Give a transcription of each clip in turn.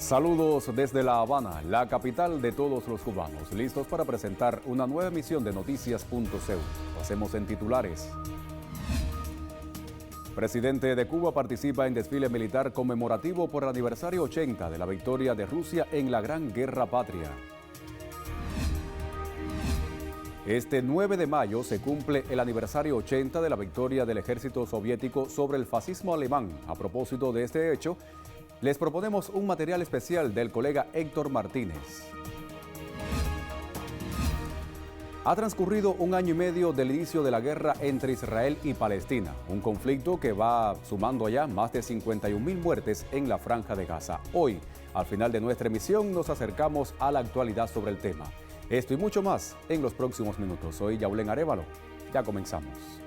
Saludos desde La Habana, la capital de todos los cubanos, listos para presentar una nueva emisión de Noticias.cu. Pasemos en titulares. Presidente de Cuba participa en desfile militar conmemorativo por el aniversario 80 de la victoria de Rusia en la Gran Guerra Patria. Este 9 de mayo se cumple el aniversario 80 de la victoria del ejército soviético sobre el fascismo alemán. A propósito de este hecho, les proponemos un material especial del colega Héctor Martínez. Ha transcurrido un año y medio del inicio de la guerra entre Israel y Palestina, un conflicto que va sumando ya más de 51.000 muertes en la Franja de Gaza. Hoy, al final de nuestra emisión, nos acercamos a la actualidad sobre el tema. Esto y mucho más en los próximos minutos. Soy Yaulén Arévalo. Ya comenzamos.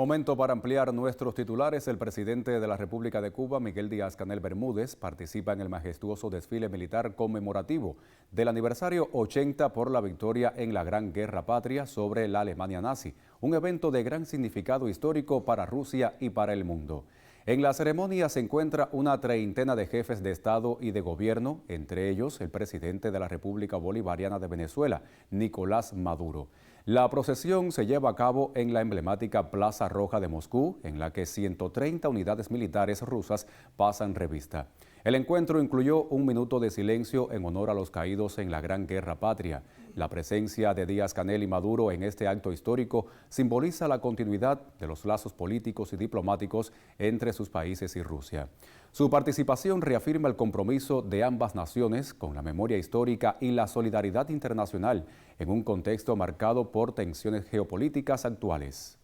Momento para ampliar nuestros titulares. El presidente de la República de Cuba, Miguel Díaz-Canel Bermúdez, participa en el majestuoso desfile militar conmemorativo del aniversario 80 por la victoria en la Gran Guerra Patria sobre la Alemania nazi, un evento de gran significado histórico para Rusia y para el mundo. En la ceremonia se encuentra una treintena de jefes de Estado y de Gobierno, entre ellos el presidente de la República Bolivariana de Venezuela, Nicolás Maduro. La procesión se lleva a cabo en la emblemática Plaza Roja de Moscú, en la que 130 unidades militares rusas pasan revista. El encuentro incluyó un minuto de silencio en honor a los caídos en la Gran Guerra Patria. La presencia de Díaz-Canel y Maduro en este acto histórico simboliza la continuidad de los lazos políticos y diplomáticos entre sus países y Rusia. Su participación reafirma el compromiso de ambas naciones con la memoria histórica y la solidaridad internacional en un contexto marcado por tensiones geopolíticas actuales.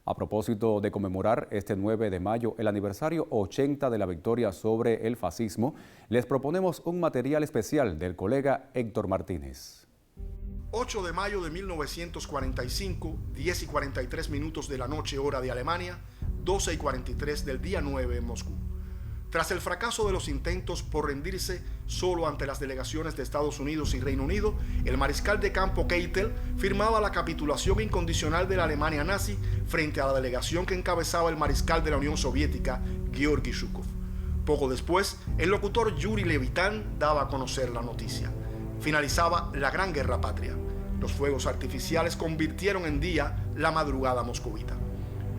A propósito de conmemorar este 9 de mayo el aniversario 80 de la victoria sobre el fascismo, les proponemos un material especial del colega Héctor Martínez. 8 de mayo de 1945, 10 y 43 minutos de la noche hora de Alemania, 12 y 43 del día 9 en Moscú. Tras el fracaso de los intentos por rendirse solo ante las delegaciones de Estados Unidos y Reino Unido, el mariscal de campo Keitel firmaba la capitulación incondicional de la Alemania nazi frente a la delegación que encabezaba el mariscal de la Unión Soviética, Georgi Zhukov. Poco después, el locutor Yuri Levitan daba a conocer la noticia. Finalizaba la Gran Guerra Patria. Los fuegos artificiales convirtieron en día la madrugada moscovita.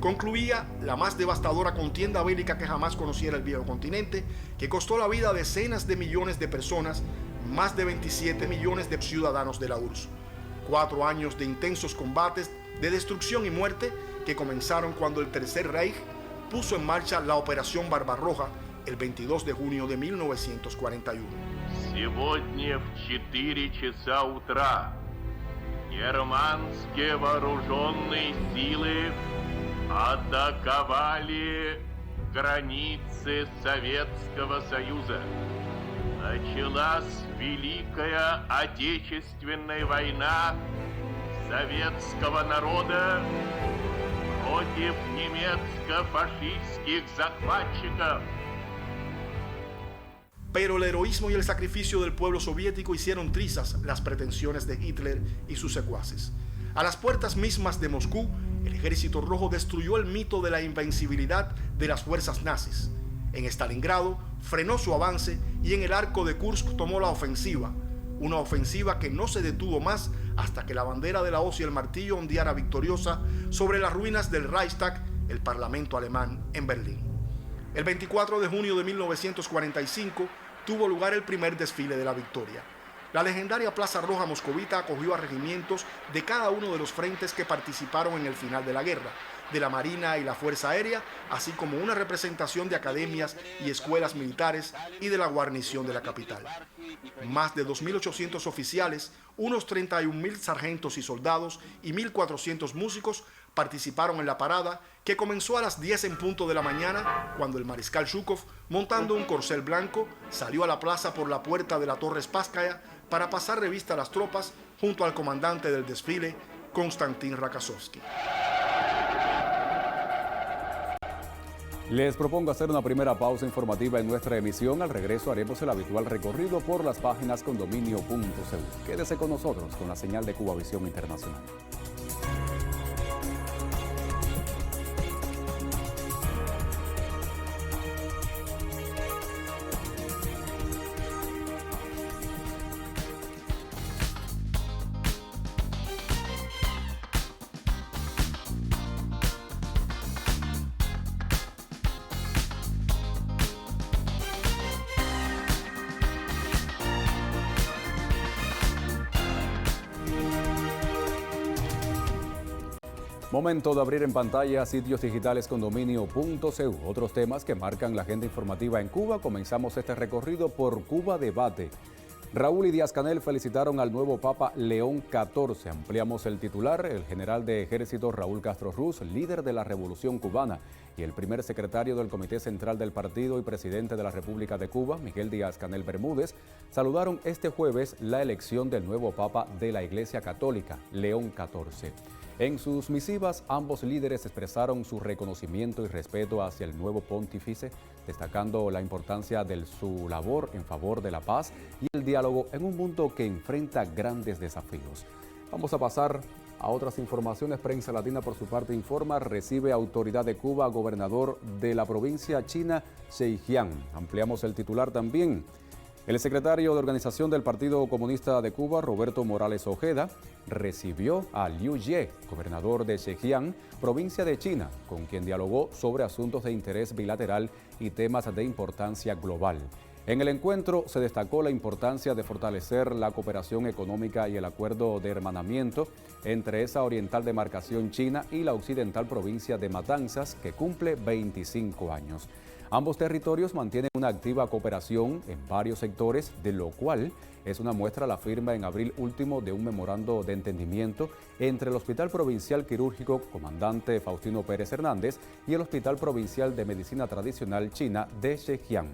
Concluía la más devastadora contienda bélica que jamás conociera el viejo continente, que costó la vida a decenas de millones de personas, más de 27 millones de ciudadanos de la URSS. 4 años de intensos combates, de destrucción y muerte, que comenzaron cuando el Tercer Reich puso en marcha la Operación Barbarroja el 22 de junio de 1941. Сегодня в 4 часа утра германские вооруженные силы атаковали границы Советского Союза. Началась Великая Отечественная война советского народа против немецко-фашистских захватчиков. Pero el heroísmo y el sacrificio del pueblo soviético hicieron trizas las pretensiones de Hitler y sus secuaces. A las puertas mismas de Moscú, el Ejército Rojo destruyó el mito de la invencibilidad de las fuerzas nazis. En Stalingrado frenó su avance y en el arco de Kursk tomó la ofensiva. Una ofensiva que no se detuvo más hasta que la bandera de la hoz y el martillo ondeara victoriosa sobre las ruinas del Reichstag, el Parlamento alemán, en Berlín. El 24 de junio de 1945 tuvo lugar el primer desfile de la victoria. La legendaria Plaza Roja moscovita acogió a regimientos de cada uno de los frentes que participaron en el final de la guerra, de la Marina y la Fuerza Aérea, así como una representación de academias y escuelas militares y de la guarnición de la capital. Más de 2.800 oficiales, unos 31.000 sargentos y soldados y 1.400 músicos participaron en la parada que comenzó a las 10 en punto de la mañana cuando el mariscal Zhukov, montando un corcel blanco, salió a la plaza por la puerta de la Torre Spasskaya para pasar revista a las tropas junto al comandante del desfile, Konstantin Rakasovsky. Les propongo hacer una primera pausa informativa en nuestra emisión. Al regreso haremos el habitual recorrido por las páginas condominio.cu. Quédese con nosotros con la señal de Cubavisión Internacional. Momento de abrir en pantalla sitios digitales condominio.cu. Otros temas que marcan la agenda informativa en Cuba. Comenzamos este recorrido por Cuba Debate. Raúl y Díaz-Canel felicitaron al nuevo Papa León XIV. Ampliamos el titular. El general de ejército Raúl Castro Ruz, líder de la Revolución Cubana, y el primer secretario del Comité Central del Partido y presidente de la República de Cuba, Miguel Díaz-Canel Bermúdez, saludaron este jueves la elección del nuevo Papa de la Iglesia Católica, León XIV. En sus misivas, ambos líderes expresaron su reconocimiento y respeto hacia el nuevo pontífice, destacando la importancia de su labor en favor de la paz y el diálogo en un mundo que enfrenta grandes desafíos. Vamos a pasar a otras informaciones. Prensa Latina, por su parte, informa: recibe autoridad de Cuba gobernador de la provincia china Zhejiang. Ampliamos el titular también. El secretario de Organización del Partido Comunista de Cuba, Roberto Morales Ojeda, recibió a Liu Ye, gobernador de Zhejiang, provincia de China, con quien dialogó sobre asuntos de interés bilateral y temas de importancia global. En el encuentro se destacó la importancia de fortalecer la cooperación económica y el acuerdo de hermanamiento entre esa oriental demarcación china y la occidental provincia de Matanzas, que cumple 25 años. Ambos territorios mantienen una activa cooperación en varios sectores, de lo cual es una muestra la firma en abril último de un memorando de entendimiento entre el Hospital Provincial Quirúrgico Comandante Faustino Pérez Hernández y el Hospital Provincial de Medicina Tradicional China de Zhejiang.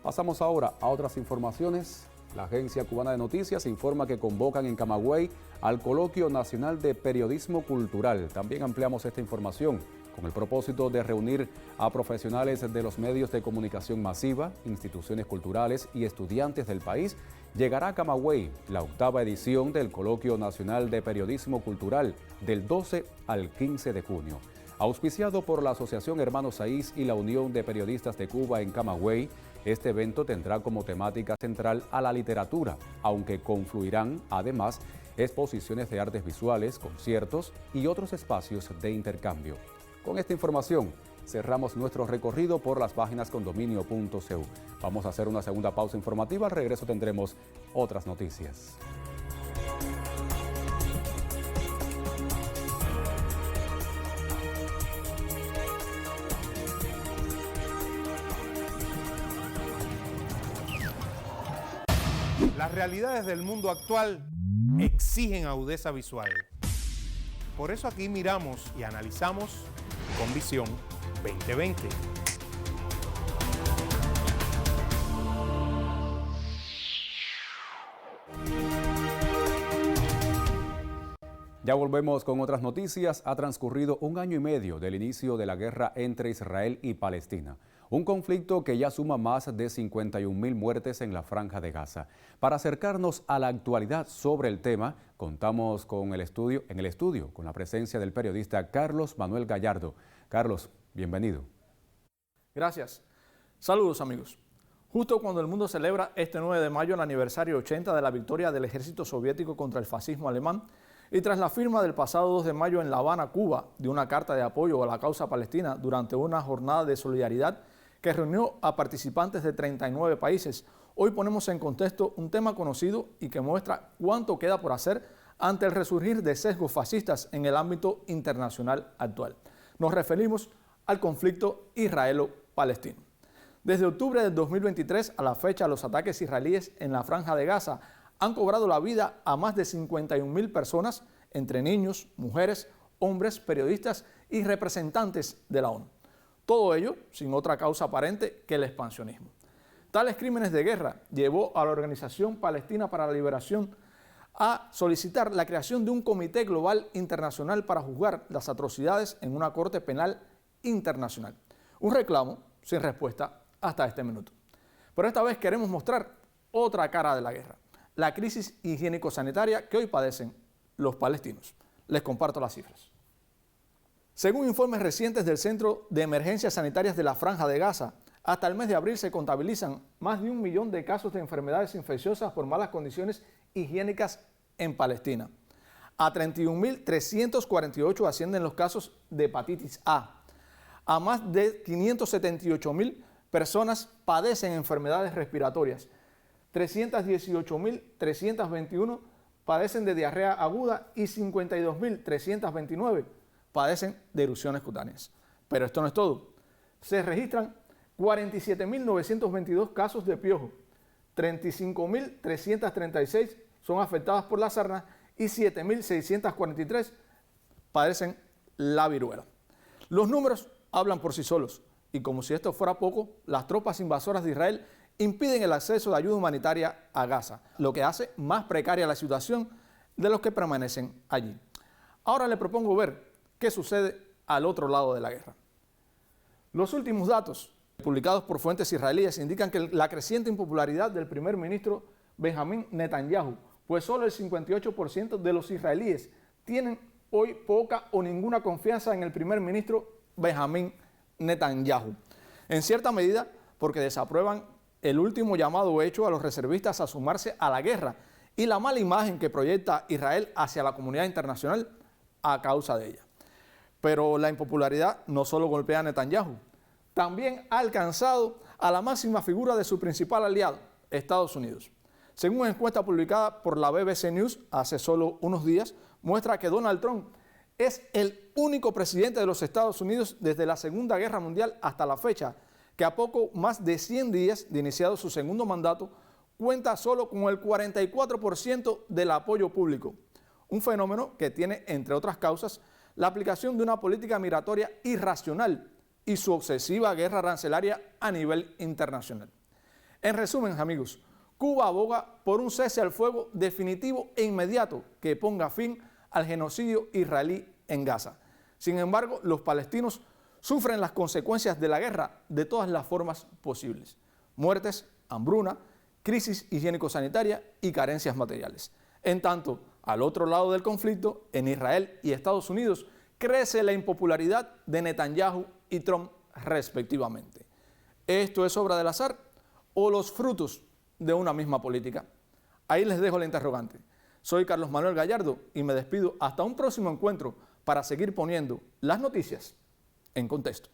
Pasamos ahora a otras informaciones. La Agencia Cubana de Noticias informa que convocan en Camagüey al Coloquio Nacional de Periodismo Cultural. También ampliamos esta información con el propósito de reunir a profesionales de los medios de comunicación masiva, instituciones culturales y estudiantes del país. Llegará a Camagüey la 8ª edición del Coloquio Nacional de Periodismo Cultural del 12 al 15 de junio. Auspiciado por la Asociación Hermanos Saiz y la Unión de Periodistas de Cuba en Camagüey, este evento tendrá como temática central a la literatura, aunque confluirán además exposiciones de artes visuales, conciertos y otros espacios de intercambio. Con esta información cerramos nuestro recorrido por las páginas condominio.cu. Vamos a hacer una segunda pausa informativa. Al regreso tendremos otras noticias. Las realidades del mundo actual exigen agudeza visual. Por eso aquí miramos y analizamos con Visión 2020. Ya volvemos con otras noticias. Ha transcurrido un año y medio del inicio de la guerra entre Israel y Palestina. Un conflicto que ya suma más de 51.000 muertes en la Franja de Gaza. Para acercarnos a la actualidad sobre el tema, contamos en el estudio con la presencia del periodista Carlos Manuel Gallardo. Carlos, bienvenido. Gracias. Saludos, amigos. Justo cuando el mundo celebra este 9 de mayo el aniversario 80 de la victoria del ejército soviético contra el fascismo alemán, y tras la firma del pasado 2 de mayo en La Habana, Cuba, de una carta de apoyo a la causa palestina durante una jornada de solidaridad que reunió a participantes de 39 países, hoy ponemos en contexto un tema conocido y que muestra cuánto queda por hacer ante el resurgir de sesgos fascistas en el ámbito internacional actual. Nos referimos al conflicto israelo-palestino. Desde octubre del 2023 a la fecha, los ataques israelíes en la Franja de Gaza han cobrado la vida a más de 51.000 personas, entre niños, mujeres, hombres, periodistas y representantes de la ONU. Todo ello sin otra causa aparente que el expansionismo. Tales crímenes de guerra llevó a la Organización Palestina para la Liberación a solicitar la creación de un comité global internacional para juzgar las atrocidades en una corte penal internacional. Un reclamo sin respuesta hasta este minuto. Pero esta vez queremos mostrar otra cara de la guerra, la crisis higiénico-sanitaria que hoy padecen los palestinos. Les comparto las cifras. Según informes recientes del Centro de Emergencias Sanitarias de la Franja de Gaza, hasta el mes de abril se contabilizan más de 1 millón de casos de enfermedades infecciosas por malas condiciones higiénicas en Palestina. A 31.348 ascienden los casos de hepatitis A. A más de 578.000 personas padecen enfermedades respiratorias. 318.321 padecen de diarrea aguda y 52.329 padecen de erupciones cutáneas. Pero esto no es todo. Se registran 47.922 casos de piojo, 35.336 son afectadas por la sarna y 7.643 padecen la viruela. Los números hablan por sí solos y como si esto fuera poco, las tropas invasoras de Israel impiden el acceso de ayuda humanitaria a Gaza, lo que hace más precaria la situación de los que permanecen allí. Ahora le propongo ver qué sucede al otro lado de la guerra. Los últimos datos publicados por fuentes israelíes indican que la creciente impopularidad del primer ministro Benjamín Netanyahu, pues solo el 58% de los israelíes tienen hoy poca o ninguna confianza en el primer ministro Benjamín Netanyahu. En cierta medida porque desaprueban el último llamado hecho a los reservistas a sumarse a la guerra y la mala imagen que proyecta Israel hacia la comunidad internacional a causa de ella. Pero la impopularidad no solo golpea a Netanyahu, también ha alcanzado a la máxima figura de su principal aliado, Estados Unidos. Según una encuesta publicada por la BBC News hace solo unos días, muestra que Donald Trump es el único presidente de los Estados Unidos desde la Segunda Guerra Mundial hasta la fecha, que a poco más de 100 días de iniciado su segundo mandato, cuenta solo con el 44% del apoyo público. Un fenómeno que tiene, entre otras causas, la aplicación de una política migratoria irracional y su obsesiva guerra arancelaria a nivel internacional. En resumen, amigos, Cuba aboga por un cese al fuego definitivo e inmediato que ponga fin al genocidio israelí en Gaza. Sin embargo, los palestinos sufren las consecuencias de la guerra de todas las formas posibles: muertes, hambruna, crisis higiénico-sanitaria y carencias materiales. En tanto, al otro lado del conflicto, en Israel y Estados Unidos, crece la impopularidad de Netanyahu y Trump respectivamente. ¿Esto es obra del azar o los frutos de una misma política? Ahí les dejo la interrogante. Soy Carlos Manuel Gallardo y me despido hasta un próximo encuentro para seguir poniendo las noticias en contexto.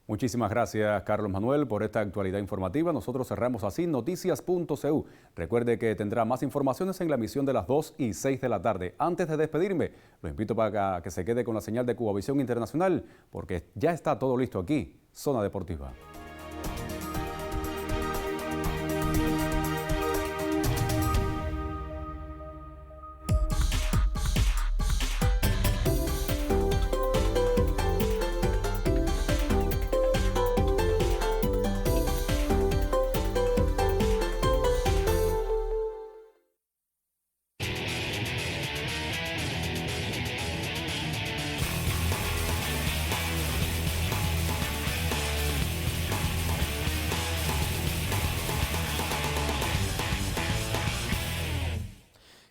Muchísimas gracias, Carlos Manuel, por esta actualidad informativa. Nosotros cerramos así noticias.cu. Recuerde que tendrá más informaciones en la emisión de las 2 y 6 de la tarde. Antes de despedirme, lo invito para que se quede con la señal de Cubavisión Internacional, porque ya está todo listo aquí, Zona Deportiva.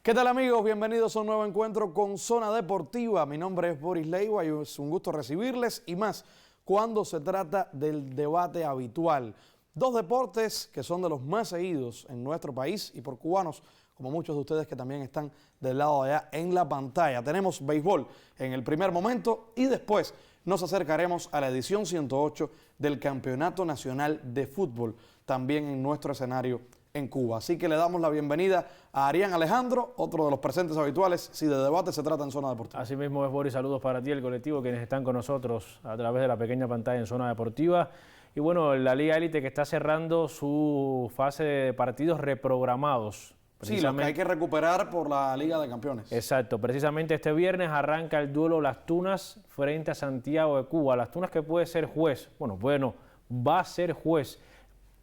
¿Qué tal amigos? Bienvenidos a un nuevo encuentro con Zona Deportiva. Mi nombre es Boris Leiva y es un gusto recibirles y más cuando se trata del debate habitual. Dos deportes que son de los más seguidos en nuestro país y por cubanos, como muchos de ustedes que también están del lado de allá en la pantalla. Tenemos béisbol en el primer momento y después nos acercaremos a la edición 108 del Campeonato Nacional de Fútbol, también en nuestro escenario en Cuba. Así que le damos la bienvenida a Arián Alejandro, otro de los presentes habituales, si de debate se trata en Zona Deportiva. Así mismo es, Boris, saludos para ti, el colectivo, quienes están con nosotros a través de la pequeña pantalla en Zona Deportiva. Y bueno, la Liga Élite que está cerrando su fase de partidos reprogramados. Sí, los que hay que recuperar por la Liga de Campeones. Exacto, precisamente este viernes arranca el duelo Las Tunas frente a Santiago de Cuba. Las Tunas que puede ser juez, bueno, va a ser juez,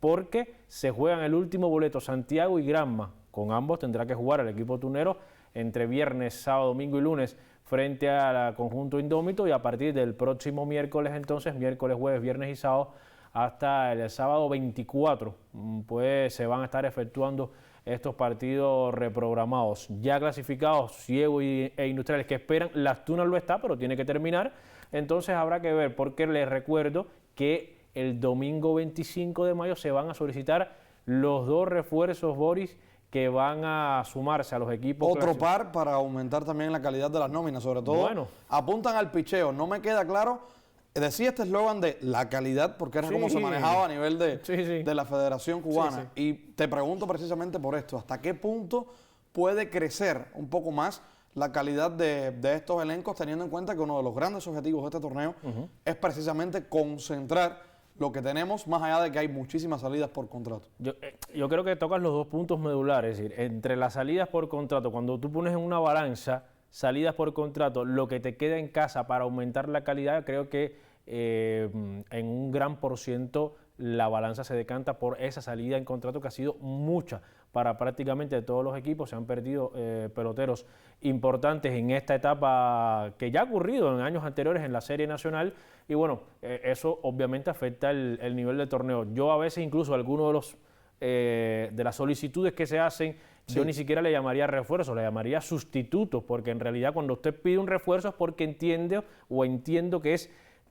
porque se juegan el último boleto Santiago y Granma. Con ambos tendrá que jugar el equipo tunero entre viernes, sábado, domingo y lunes frente al conjunto indómito, y a partir del próximo miércoles entonces, miércoles, jueves, viernes y sábado, hasta el sábado 24, pues se van a estar efectuando estos partidos reprogramados. Ya clasificados Ciego e Industriales, que esperan, Las Tunas lo está, pero tiene que terminar, entonces habrá que ver, porque les recuerdo que el domingo 25 de mayo se van a solicitar los 2 refuerzos, Boris, que van a sumarse a los equipos. Otro par para aumentar también la calidad de las nóminas, sobre todo. Bueno, apuntan al picheo. No me queda claro, decía este eslogan de la calidad, porque era como se manejaba a nivel de la Federación Cubana. Y te pregunto precisamente por esto, ¿hasta qué punto puede crecer un poco más la calidad de estos elencos, teniendo en cuenta que uno de los grandes objetivos de este torneo es precisamente concentrar lo que tenemos, más allá de que hay muchísimas salidas por contrato? Yo creo que tocas los 2 puntos medulares, es decir, entre las salidas por contrato, cuando tú pones en una balanza salidas por contrato, lo que te queda en casa para aumentar la calidad, creo que en un gran porciento la balanza se decanta por esa salida en contrato, que ha sido mucha para prácticamente todos los equipos. Se han perdido peloteros importantes en esta etapa, que ya ha ocurrido en años anteriores en la Serie Nacional, y bueno, eso obviamente afecta el nivel del torneo. Yo a veces incluso algunos de las solicitudes que se hacen, yo ni siquiera le llamaría refuerzos, le llamaría sustitutos, porque en realidad cuando usted pide un refuerzo es porque entiendo que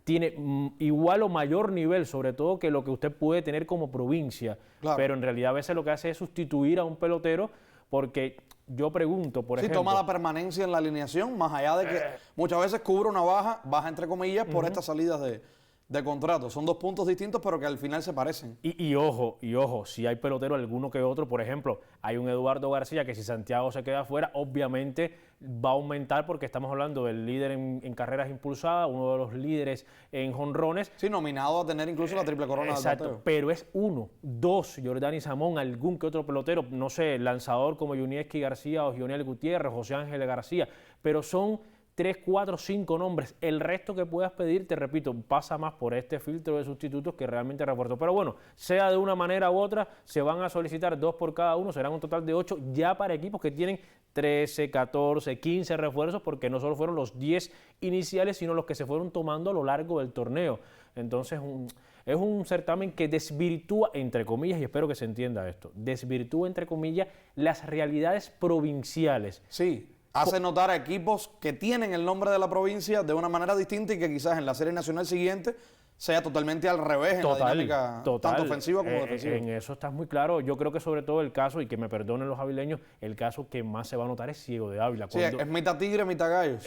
tiene igual o mayor nivel, sobre todo que lo que usted puede tener como provincia. Claro. Pero en realidad a veces lo que hace es sustituir a un pelotero, porque yo pregunto, por ejemplo... toma la permanencia en la alineación, más allá de que muchas veces cubre una baja entre comillas, por estas salidas de contrato. Son 2 puntos distintos, pero que al final se parecen. Y ojo, si hay pelotero alguno que otro, por ejemplo, hay un Eduardo García que si Santiago se queda afuera, obviamente va a aumentar, porque estamos hablando del líder en carreras impulsadas, uno de los líderes en jonrones. Sí, nominado a tener incluso la triple corona. Exacto, del bateo. Pero es 1, 2, Jordani Samón, algún que otro pelotero, no sé, lanzador como Yunieski García o Gionel Gutiérrez, José Ángel García, pero son 3, 4, 5 nombres. El resto que puedas pedir, te repito, pasa más por este filtro de sustitutos que realmente refuerzo. Pero bueno, sea de una manera u otra, se van a solicitar 2 por cada uno, serán un total de 8 ya para equipos que tienen 13, 14, 15 refuerzos, porque no solo fueron los 10 iniciales, sino los que se fueron tomando a lo largo del torneo. Entonces, es un certamen que desvirtúa, entre comillas, y espero que se entienda esto, desvirtúa, entre comillas, las realidades provinciales. Sí. Hace notar a equipos que tienen el nombre de la provincia de una manera distinta y que quizás en la Serie Nacional siguiente sea totalmente al revés en la dinámica tanto ofensiva como defensiva. En eso estás muy claro. Yo creo que sobre todo el caso, y que me perdonen los avileños, el caso que más se va a notar es Ciego de Ávila. Sí, es mitad tigre, mitad gallos.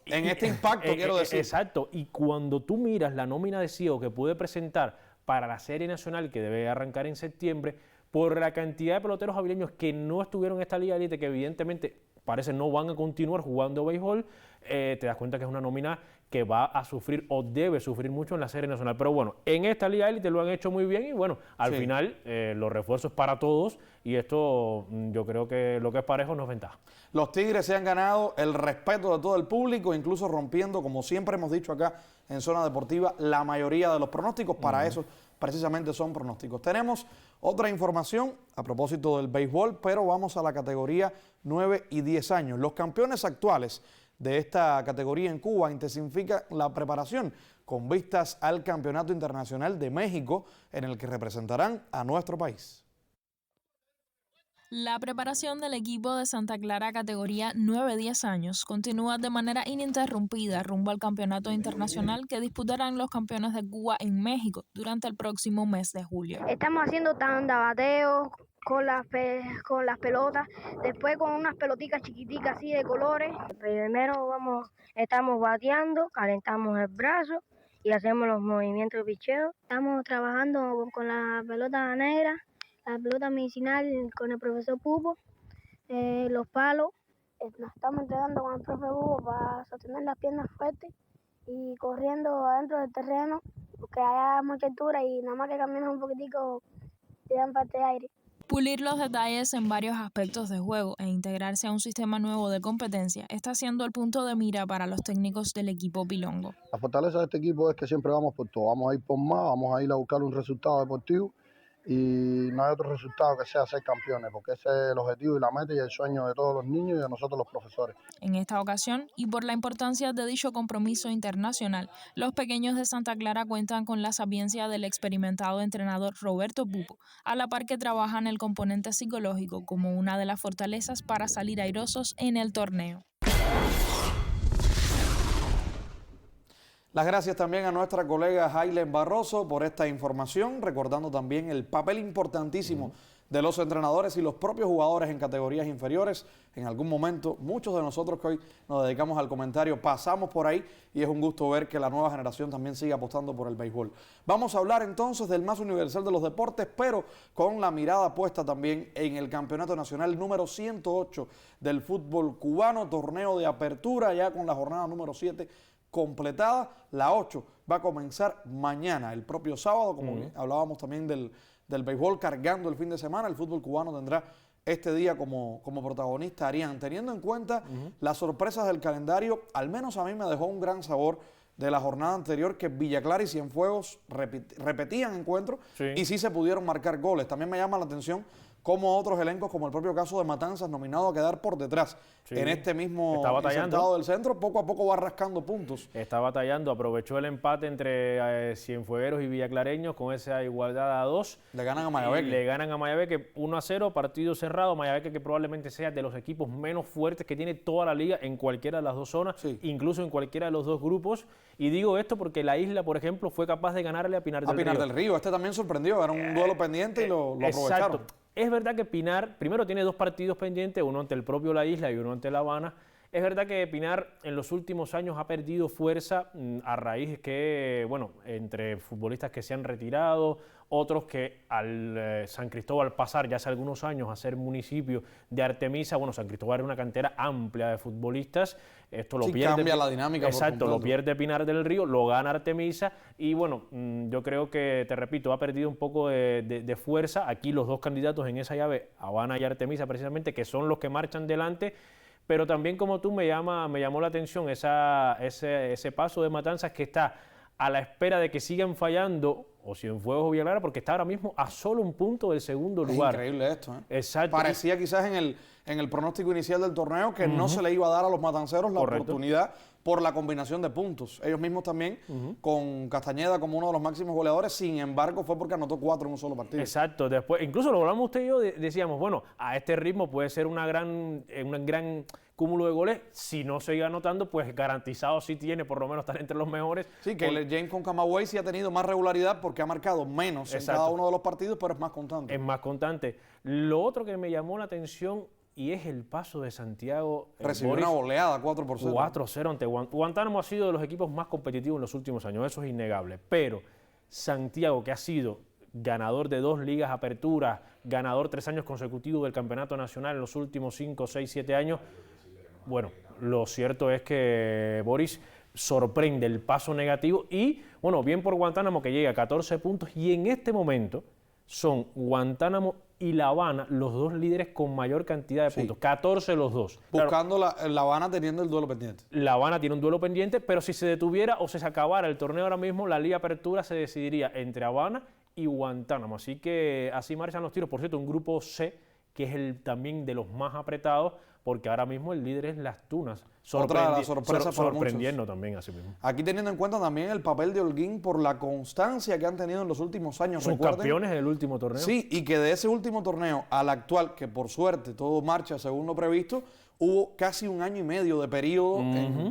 En este impacto, quiero decir. Exacto. Y cuando tú miras la nómina de Ciego que puede presentar para la Serie Nacional, que debe arrancar en septiembre, por la cantidad de peloteros avileños que no estuvieron en esta Liga Elite, que evidentemente parece no van a continuar jugando béisbol, te das cuenta que es una nómina que va a sufrir o debe sufrir mucho en la Serie Nacional. Pero bueno, en esta Liga Élite lo han hecho muy bien y bueno, al final los refuerzos para todos, y esto yo creo que lo que es parejo no es ventaja. Los Tigres se han ganado el respeto de todo el público, incluso rompiendo, como siempre hemos dicho acá en Zona Deportiva, la mayoría de los pronósticos. Para eso precisamente son pronósticos. Tenemos otra información a propósito del béisbol, pero vamos a la categoría 9 y 10 años. Los campeones actuales de esta categoría en Cuba intensifican la preparación con vistas al Campeonato Internacional de México, en el que representarán a nuestro país. La preparación del equipo de Santa Clara categoría 9-10 años continúa de manera ininterrumpida rumbo al campeonato internacional que disputarán los campeones de Cuba en México durante el próximo mes de julio. Estamos haciendo tanda, bateo con las pelotas, después con unas pelotitas chiquiticas así de colores. Primero estamos bateando, calentamos el brazo y hacemos los movimientos de picheo. Estamos trabajando con la pelota negra, la pelota medicinal con el profesor Pupo, los palos. Nos estamos entrenando con el profe Pupo para sostener las piernas fuertes y corriendo adentro del terreno, porque hay mucha altura y nada más que caminas un poquitico te dan parte de aire. Pulir los detalles en varios aspectos de juego e integrarse a un sistema nuevo de competencia está siendo el punto de mira para los técnicos del equipo Pilongo. La fortaleza de este equipo es que siempre vamos por todo, vamos a ir por más, vamos a ir a buscar un resultado deportivo y no hay otro resultado que sea ser campeones, porque ese es el objetivo y la meta y el sueño de todos los niños y de nosotros los profesores. En esta ocasión, y por la importancia de dicho compromiso internacional, los pequeños de Santa Clara cuentan con la sapiencia del experimentado entrenador Roberto Pupo, a la par que trabajan el componente psicológico como una de las fortalezas para salir airosos en el torneo. Las gracias también a nuestra colega Jailen Barroso por esta información, recordando también el papel importantísimo de los entrenadores y los propios jugadores en categorías inferiores. En algún momento, muchos de nosotros que hoy nos dedicamos al comentario pasamos por ahí y es un gusto ver que la nueva generación también sigue apostando por el béisbol. Vamos a hablar entonces del más universal de los deportes, pero con la mirada puesta también en el Campeonato Nacional número 108 del fútbol cubano, torneo de apertura ya con la jornada número 7 completada. La 8 va a comenzar mañana, el propio sábado, como hablábamos también del béisbol cargando el fin de semana. El fútbol cubano tendrá este día como protagonista Arián. Teniendo en cuenta las sorpresas del calendario, al menos a mí me dejó un gran sabor de la jornada anterior, que Villa Clara y Cienfuegos repetían encuentros y sí se pudieron marcar goles. También me llama la atención cómo otros elencos, como el propio caso de Matanzas, nominado a quedar por detrás en este mismo insertado del centro, poco a poco va rascando puntos. Está batallando, aprovechó el empate entre Cienfuegueros y Villaclareños con esa igualdad a 2. Le ganan a Mayabeque. Le ganan a Mayabeque 1-0, partido cerrado. Mayabeque, que probablemente sea de los equipos menos fuertes que tiene toda la liga en cualquiera de las dos zonas, incluso en cualquiera de los dos grupos. Y digo esto porque la Isla, por ejemplo, fue capaz de ganarle a Pinar del Río. Este también sorprendió, era un duelo pendiente y lo aprovecharon. Exacto. Es verdad que Pinar, primero tiene dos partidos pendientes, uno ante el propio La Isla y uno ante La Habana. Es verdad que Pinar en los últimos años ha perdido fuerza a raíz que, bueno, entre futbolistas que se han retirado, otros que al San Cristóbal pasar ya hace algunos años a ser municipio de Artemisa, bueno, San Cristóbal era una cantera amplia de futbolistas, esto lo pierde. Cambia la dinámica. Exacto, lo pierde Pinar del Río, lo gana Artemisa y bueno, yo creo que, te repito, ha perdido un poco de fuerza. Aquí los dos candidatos en esa llave, Habana y Artemisa precisamente, que son los que marchan delante. Pero también, como tú, me llamó la atención ese paso de Matanzas, que está a la espera de que sigan fallando o Cienfuegos o Villa Clara, porque está ahora mismo a solo un punto del segundo lugar. Es increíble esto, ¿eh? Exacto. Parecía quizás en el pronóstico inicial del torneo que no se le iba a dar a los matanceros la oportunidad por la combinación de puntos. Ellos mismos también, con Castañeda como uno de los máximos goleadores, sin embargo fue porque anotó 4 en un solo partido. Exacto. Después, incluso lo hablamos usted y yo, decíamos, bueno, a este ritmo puede ser un gran cúmulo de goles. Si no sigue anotando, pues garantizado sí tiene por lo menos estar entre los mejores. Sí, que James con Camagüey sí ha tenido más regularidad porque ha marcado menos en cada uno de los partidos, pero es más constante. Es más constante. Lo otro que me llamó la atención y es el paso de Santiago. Recibió una goleada 4-0. 4-0 ante Guantánamo. Ha sido de los equipos más competitivos en los últimos años, eso es innegable. Pero Santiago, que ha sido ganador de 2 ligas aperturas, ganador 3 años consecutivos del campeonato nacional en los últimos 5, 6, 7 años, bueno, lo cierto es que Boris sorprende el paso negativo y, bueno, bien por Guantánamo, que llega a 14 puntos y en este momento son Guantánamo y La Habana los dos líderes con mayor cantidad de puntos, 14 los dos. Buscando claro, La Habana teniendo el duelo pendiente. La Habana tiene un duelo pendiente, pero si se detuviera o se acabara el torneo ahora mismo, la Liga Apertura se decidiría entre Habana y Guantánamo. Así que así marchan los tiros. Por cierto, un grupo C, que es también de los más apretados, porque ahora mismo el líder es Las Tunas. Otra de las sorpresas para sorprendiendo también así mismo. Aquí teniendo en cuenta también el papel de Holguín por la constancia que han tenido en los últimos años. Son campeones del último torneo. Sí, y que de ese último torneo al actual, que por suerte todo marcha según lo previsto, hubo casi 1 año y medio de periodo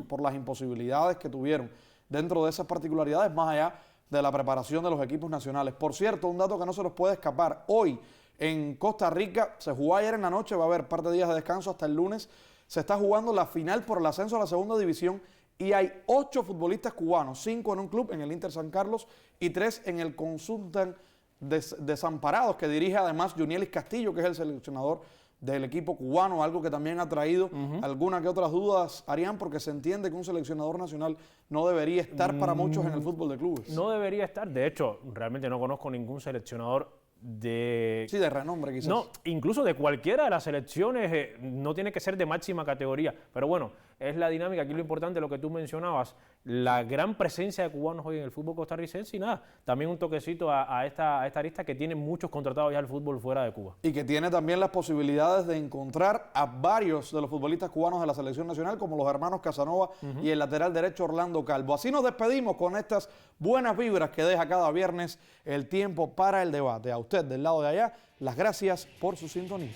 por las imposibilidades que tuvieron dentro de esas particularidades, más allá de la preparación de los equipos nacionales. Por cierto, un dato que no se nos puede escapar, hoy en Costa Rica, se jugó ayer en la noche, va a haber par de días de descanso hasta el lunes, se está jugando la final por el ascenso a la segunda división y hay 8 futbolistas cubanos, 5 en un club, en el Inter San Carlos, y 3 en el Consultan Desamparados, que dirige además Junielis Castillo, que es el seleccionador del equipo cubano, algo que también ha traído algunas que otras dudas, Arián, porque se entiende que un seleccionador nacional no debería estar para muchos en el fútbol de clubes. No debería estar, de hecho, realmente no conozco ningún seleccionador de renombre quizás. No, incluso de cualquiera de las selecciones, no tiene que ser de máxima categoría, pero bueno, es la dinámica. Aquí lo importante, lo que tú mencionabas, la gran presencia de cubanos hoy en el fútbol costarricense y nada, también un toquecito a esta arista que tiene muchos contratados ya al fútbol fuera de Cuba. Y que tiene también las posibilidades de encontrar a varios de los futbolistas cubanos de la selección nacional, como los hermanos Casanova y el lateral derecho Orlando Calvo. Así nos despedimos con estas buenas vibras que deja cada viernes el tiempo para el debate. A usted del lado de allá, las gracias por su sintonía.